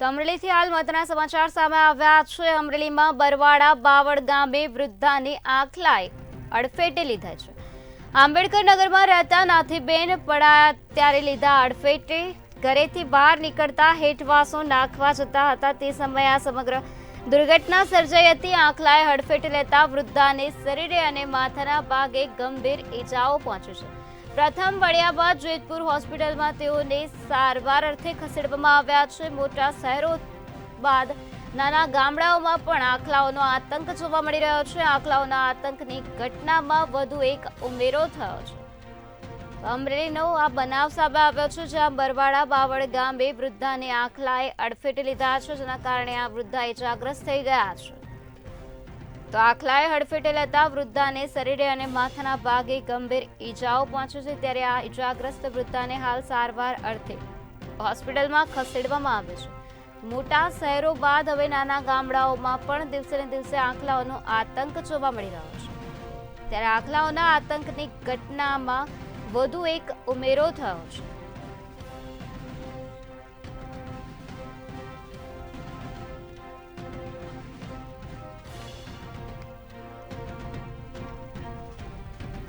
તો અમરેલીથી હાલ મહત્વના સમાચાર સામે આવ્યા છે। અમરેલીમાં બરવાડા બાવળ ગામે વૃદ્ધાની આખલાએ અડફેટે લીધા છે। આંબેડકર નગરમાં રહેતા નાથીબેન પડાયા ત્યારે લીધા અડફેટે। ઘરેથી બહાર નીકળતા હેઠવાસો નાખવા જતા હતા તે સમયે આ સમગ્ર દુર્ઘટના સર્જાઈ હતી। આખલાએ હડફેટે લેતા વૃદ્ધાને શરીરે અને માથાના ભાગે ગંભીર ઈજાઓ પહોંચી છે। પ્રથમ વળ્યા બાદ જેતપુર હોસ્પિટલમાં તેઓને સારવાર અર્થે ખસેડવામાં આવ્યા છે। મોટા શહેરો બાદ નાના ગામડાઓમાં પણ આખલાઓનો આતંક જોવા મળી રહ્યો છે। આખલાઓના આતંકની ઘટનામાં વધુ એક ઉમેરો થયો છે। અમરેલીનો આ બનાવ સામે આવ્યો છે, જ્યાં બરવાડા બાવળ ગામે વૃદ્ધાને આખલાએ અડફેટે લીધા છે, જેના કારણે આ વૃદ્ધા ઇજાગ્રસ્ત થઈ ગયા છે। તો આખલાએ હડફેટે લેતા વૃદ્ધાને શરીરે અને માથાના ભાગે ગંભીર ઈજાઓ પહોંચી છે। ત્યારે આ ઈજાગ્રસ્ત વૃદ્ધાને હાલ સારવાર અર્થે હોસ્પિટલમાં ખસેડવામાં આવે છે। મોટા શહેરો બાદ હવે નાના ગામડાઓમાં પણ દિવસે ને દિવસે આખલાઓનો આતંક જોવા મળી રહ્યો છે। ત્યારે આખલાઓના આતંકની ઘટનામાં વધુ એક ઉમેરો થયો છે।